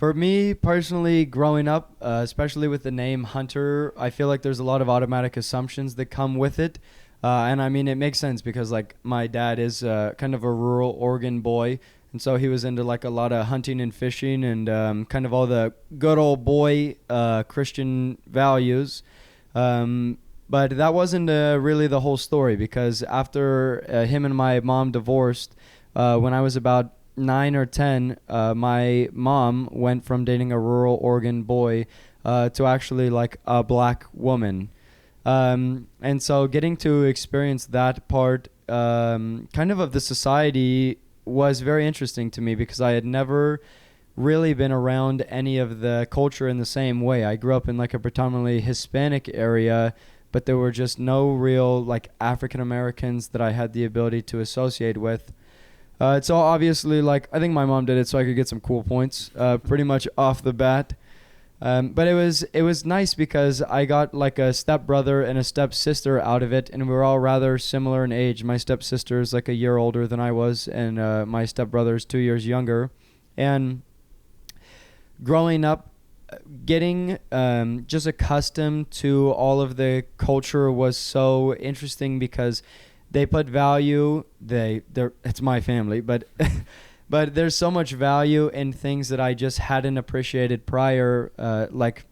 For me personally, growing up, especially with the name Hunter, I feel like there's a lot of automatic assumptions that come with it. And I mean, it makes sense because like my dad is kind of a rural Oregon boy. And so he was into like a lot of hunting and fishing and kind of all the good old boy Christian values. But that wasn't really the whole story because after him and my mom divorced, when I was about 9 or 10, my mom went from dating a rural Oregon boy to actually like a black woman. And so getting to experience that part kind of the society was very interesting to me because I had never really been around any of the culture in the same way. I grew up in like a predominantly Hispanic area, but there were just no real like African Americans that I had the ability to associate with. So obviously, like, I think my mom did it so I could get some cool points, pretty much off the bat. But it was nice because I got like a stepbrother and a stepsister out of it, and we were all rather similar in age. My stepsister is like a year older than I was, and my stepbrother is 2 years younger. And growing up, getting just accustomed to all of the culture was so interesting because they put value. It's my family, but but there's so much value in things that I just hadn't appreciated prior, like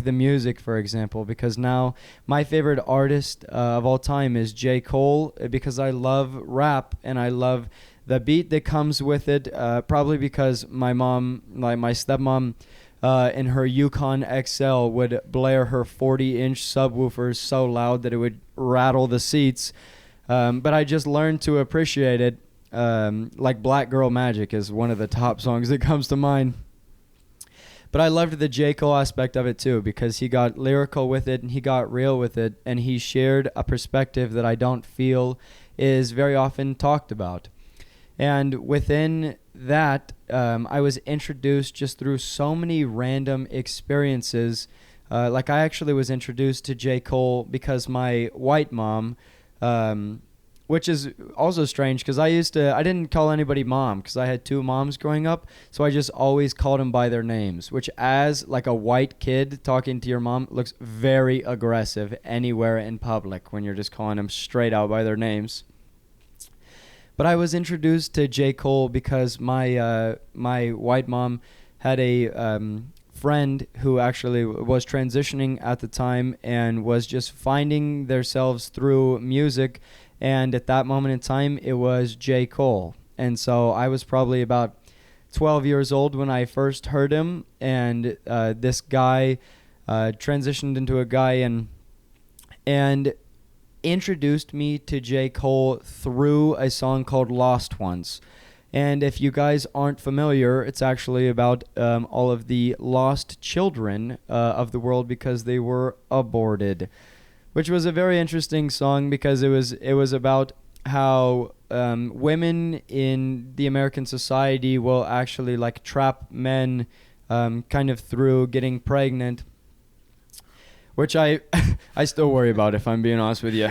the music, for example. Because now my favorite artist of all time is J. Cole because I love rap and I love the beat that comes with it. Probably because my mom, like my stepmom, in her Yukon XL would blare her 40-inch subwoofers so loud that it would rattle the seats. But I just learned to appreciate it. Like Black Girl Magic is one of the top songs that comes to mind. But I loved the J. Cole aspect of it too because he got lyrical with it and he got real with it and he shared a perspective that I don't feel is very often talked about. And within that, I was introduced just through so many random experiences. Like I actually was introduced to J. Cole because my white mom, which is also strange because I didn't call anybody mom because I had two moms growing up. So I just always called them by their names, which as like a white kid talking to your mom looks very aggressive anywhere in public when you're just calling them straight out by their names. But I was introduced to J. Cole because my white mom had a friend who actually was transitioning at the time and was just finding themselves through music. And at that moment in time, it was J. Cole. And so I was probably about 12 years old when I first heard him. And this guy transitioned into a guy and introduced me to J. Cole through a song called Lost Ones. And if you guys aren't familiar, it's actually about all of the lost children of the world because they were aborted, which was a very interesting song because it was about how women in the American society will actually like trap men kind of through getting pregnant, which I I still worry about if I'm being honest with you.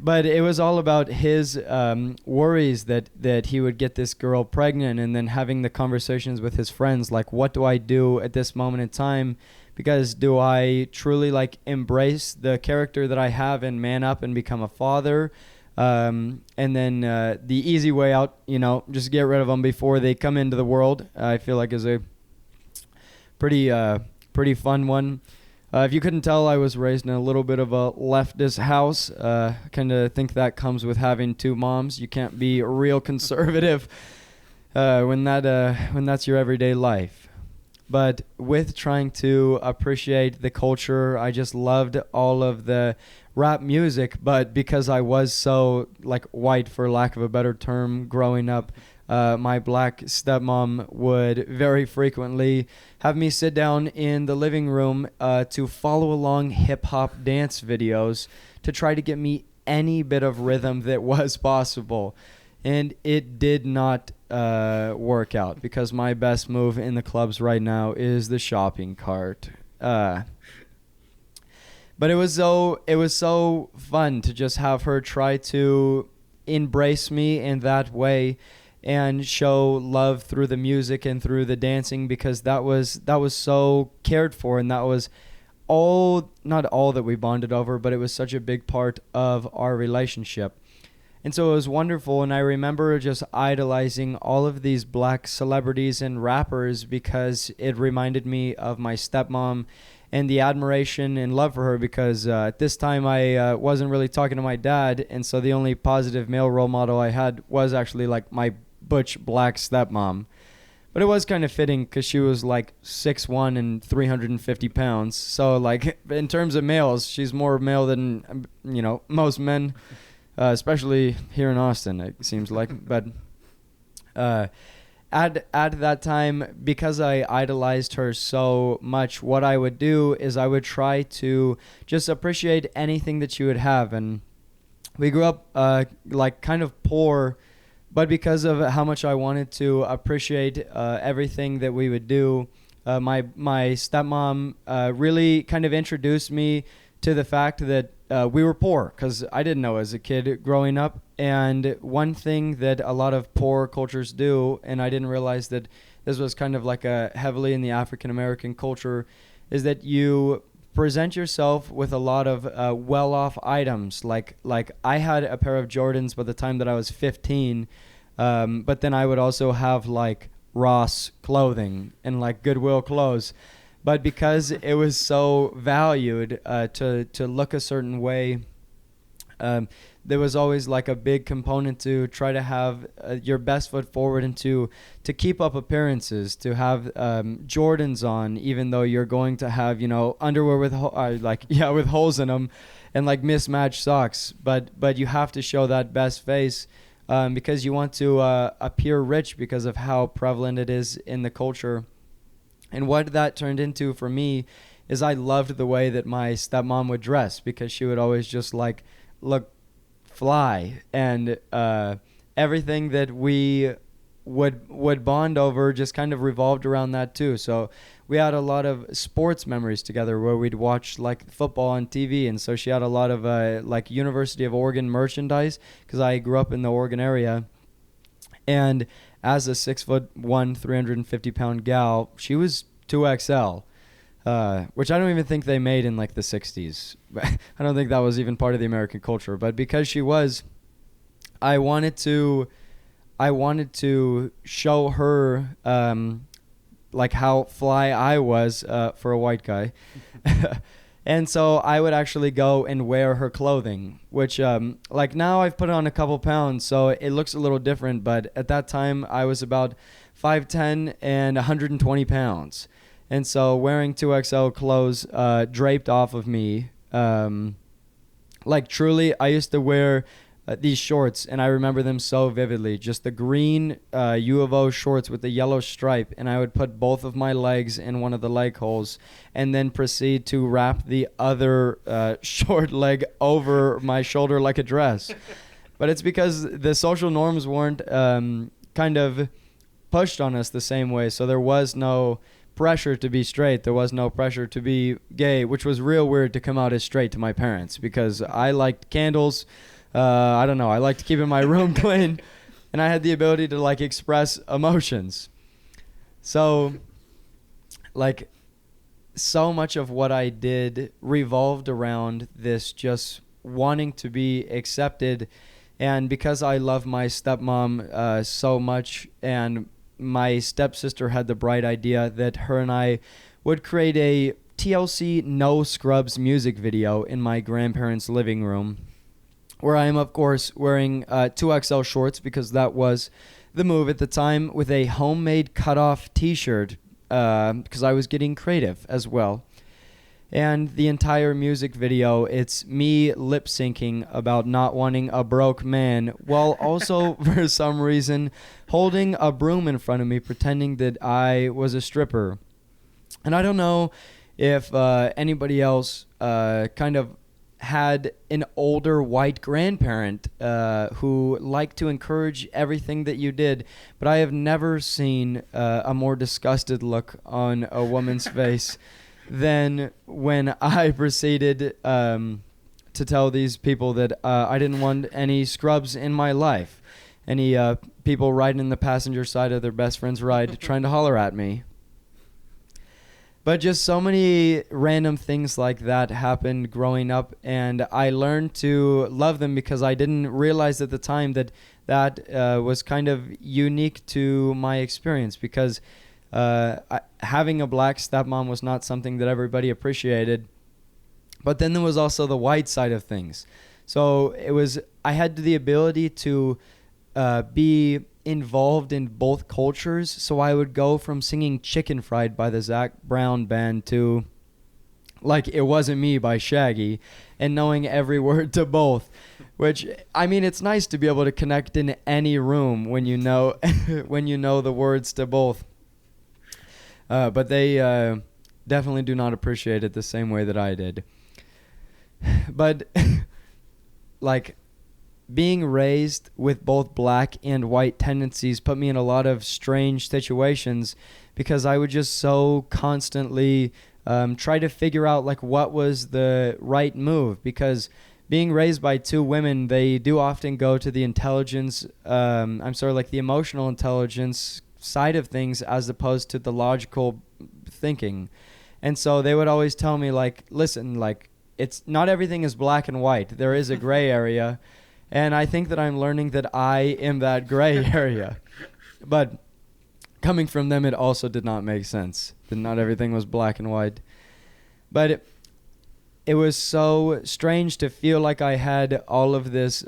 But it was all about his worries that he would get this girl pregnant and then having the conversations with his friends like, what do I do at this moment in time? Because do I truly like embrace the character that I have and man up and become a father? And then the easy way out, just get rid of them before they come into the world, I feel like is a pretty fun one. If you couldn't tell, I was raised in a little bit of a leftist house. I kind of think that comes with having two moms. You can't be real conservative when that's your everyday life. But with trying to appreciate the culture, I just loved all of the rap music. But because I was so like white, for lack of a better term, growing up, my black stepmom would very frequently have me sit down in the living room to follow along hip-hop dance videos to try to get me any bit of rhythm that was possible. And it did not work out because my best move in the clubs right now is the shopping cart. But it was so fun to just have her try to embrace me in that way. and show love through the music and through the dancing, because that was so cared for, and that was not all that we bonded over, but it was such a big part of our relationship. And so it was wonderful, and I remember just idolizing all of these black celebrities and rappers because it reminded me of my stepmom and the admiration and love for her, because at this time I wasn't really talking to my dad, and so the only positive male role model I had was actually like my butch black stepmom. But it was kind of fitting because she was like 6'1" and 350 pounds. So like in terms of males, she's more male than, most men, especially here in Austin, it seems like. But at that time, because I idolized her so much, what I would do is I would try to just appreciate anything that she would have. And we grew up like kind of poor, but because of how much I wanted to appreciate everything that we would do, my stepmom really kind of introduced me to the fact that we were poor, because I didn't know as a kid growing up. And one thing that a lot of poor cultures do, and I didn't realize that this was kind of like a heavily in the African American culture, is that you present yourself with a lot of well-off items. Like I had a pair of Jordans by the time that I was 15, but then I would also have like Ross clothing and like Goodwill clothes. But because it was so valued to look a certain way, there was always like a big component to try to have your best foot forward and to keep up appearances, to have Jordans on, even though you're going to have, underwear with with holes in them and like mismatched socks. But you have to show that best face because you want to appear rich because of how prevalent it is in the culture. And what that turned into for me is I loved the way that my stepmom would dress, because she would always just like look fly, and everything that we would bond over just kind of revolved around that too. So we had a lot of sports memories together where we'd watch like football on TV, and so she had a lot of like University of Oregon merchandise, because I grew up in the Oregon area. And as a 6'1", 350 pound gal, she was 2XL. Which I don't even think they made in like the 60s. I don't think that was even part of the American culture. But because she was, I wanted to show her like how fly I was for a white guy. And so I would actually go and wear her clothing, which like now I've put on a couple pounds, so it looks a little different. But at that time I was about 5'10" and 120 pounds. And so wearing 2XL clothes draped off of me, like truly, I used to wear these shorts, and I remember them so vividly. Just the green U of O shorts with the yellow stripe, and I would put both of my legs in one of the leg holes and then proceed to wrap the other short leg over my shoulder like a dress. But it's because the social norms weren't kind of pushed on us the same way, so there was no pressure to be straight. There was no pressure to be gay, which was real weird to come out as straight to my parents, because I liked candles. I don't know. I liked keeping my room clean, and I had the ability to like express emotions. So like so much of what I did revolved around this just wanting to be accepted. And because I love my stepmom so much, and my stepsister had the bright idea that her and I would create a TLC No Scrubs music video in my grandparents' living room, where I am, of course, wearing 2XL shorts, because that was the move at the time, with a homemade cutoff T-shirt, because I was getting creative as well. And the entire music video, it's me lip syncing about not wanting a broke man, while also, for some reason, holding a broom in front of me, pretending that I was a stripper. And I don't know if anybody else kind of had an older white grandparent who liked to encourage everything that you did, but I have never seen a more disgusted look on a woman's face than when I proceeded to tell these people that I didn't want any scrubs in my life. any people riding in the passenger side of their best friend's ride trying to holler at me. But just so many random things like that happened growing up, and I learned to love them because I didn't realize at the time that was kind of unique to my experience, because having a black stepmom was not something that everybody appreciated. But then there was also the white side of things. So I had the ability to be involved in both cultures. So I would go from singing Chicken Fried by the Zac Brown Band to Like It Wasn't Me by Shaggy, and knowing every word to both, which, I mean, it's nice to be able to connect in any room when you know when you know the words to both. But they definitely do not appreciate it the same way that I did. But like, being raised with both black and white tendencies put me in a lot of strange situations, because I would just so constantly try to figure out like what was the right move, because being raised by two women, they do often go to the intelligence, like the emotional intelligence side of things as opposed to the logical thinking. And so they would always tell me, like, listen, like, it's not everything is black and white. There is a gray area. And I think that I'm learning that I am that gray area. But coming from them, it also did not make sense. That not everything was black and white. But it was so strange to feel like I had all of this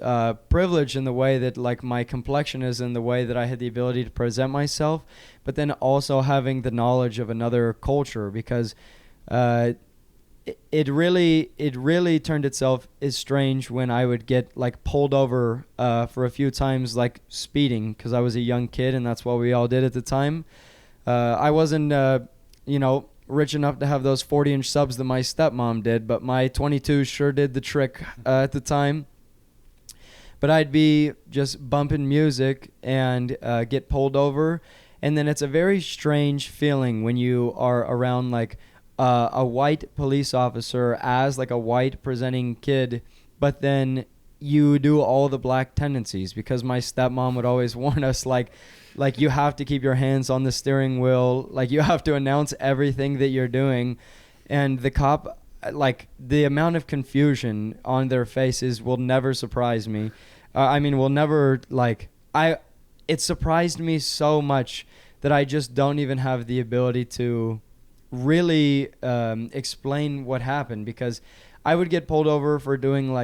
privilege in the way that, like, my complexion is, in the way that I had the ability to present myself, but then also having the knowledge of another culture, because it really turned itself as strange when I would get like pulled over for a few times, like speeding, because I was a young kid and that's what we all did at the time. I wasn't rich enough to have those 40-inch subs that my stepmom did, but my 22 sure did the trick at the time. But I'd be just bumping music and get pulled over, and then it's a very strange feeling when you are around like a white police officer as like a white presenting kid, but then you do all the black tendencies, because my stepmom would always warn us, like you have to keep your hands on the steering wheel, like you have to announce everything that you're doing. And the cop, like, the amount of confusion on their faces will never surprise me. Will never, like, it surprised me so much that I just don't even have the ability to really explain what happened, because I would get pulled over for doing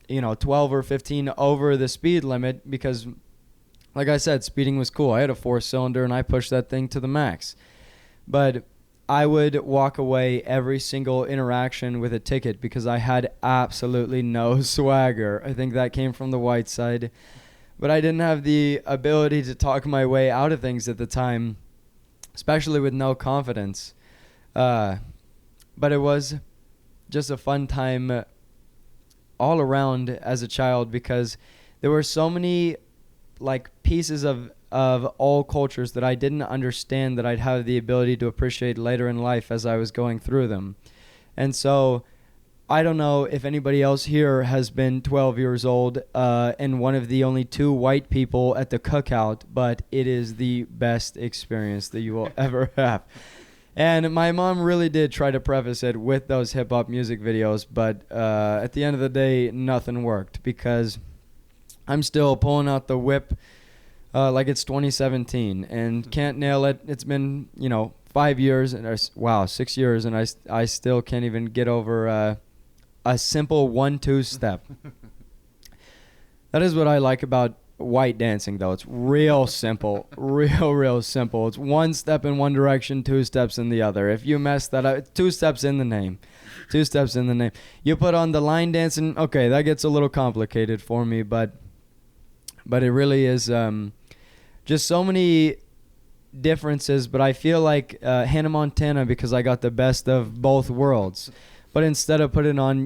12 or 15 over the speed limit, because like I said, speeding was cool. I had a 4-cylinder and I pushed that thing to the max. But I would walk away every single interaction with a ticket because I had absolutely no swagger. I think that came from the white side. But I didn't have the ability to talk my way out of things at the time, especially with no confidence. But it was just a fun time all around as a child, because there were so many pieces of all cultures that I didn't understand that I'd have the ability to appreciate later in life as I was going through them. And so I don't know if anybody else here has been 12 years old and one of the only 2 white people at the cookout, but it is the best experience that you will ever have. And my mom really did try to preface it with those hip-hop music videos, but at the end of the day, nothing worked, because I'm still pulling out the whip like it's 2017 and can't nail it. It's been, 5 years, 6 years, and I still can't even get over a simple 1-2 step. That is what I like about white dancing, though. It's real simple, real simple. It's 1 step in one direction, 2 steps in the other. If you mess that up, it's 2 steps in the name. 2 steps in the name. You put on the line dancing, okay, that gets a little complicated for me, but it really is just so many differences. But I feel like Hannah Montana, because I got the best of both worlds. But instead of putting on,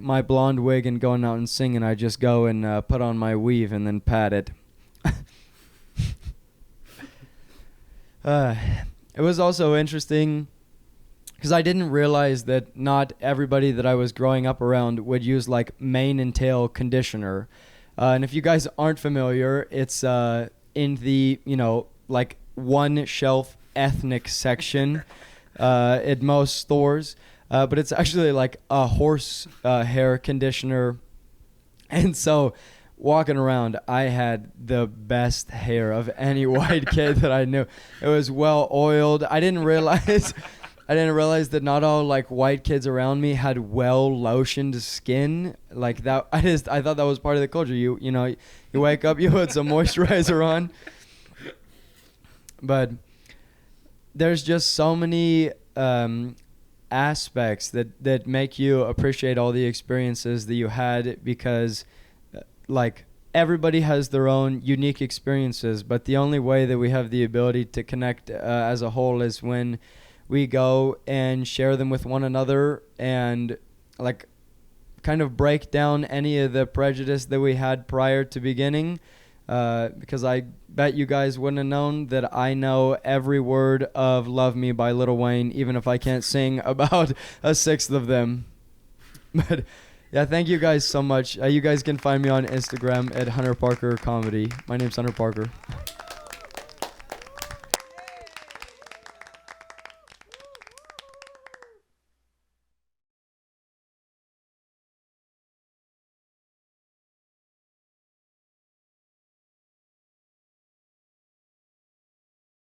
my blonde wig and going out and singing, I just go and put on my weave and then pat it. It was also interesting because I didn't realize that not everybody that I was growing up around would use mane and tail conditioner. And if you guys aren't familiar, it's in the, like one shelf ethnic section at most stores. But it's actually like a horse hair conditioner. And so walking around, I had the best hair of any white kid that I knew. It was well oiled. I didn't realize that not all like white kids around me had well lotioned skin like that. I thought that was part of the culture. You wake up, you put some moisturizer on. But there's just so many aspects that make you appreciate all the experiences that you had, because like everybody has their own unique experiences, but the only way that we have the ability to connect as a whole is when we go and share them with one another, and like kind of break down any of the prejudice that we had prior to beginning. Because I bet you guys wouldn't have known that I know every word of Love Me by Lil Wayne, even if I can't sing about a sixth of them. But yeah, thank you guys so much. You guys can find me on Instagram at Hunter Parker Comedy. My name's Hunter Parker.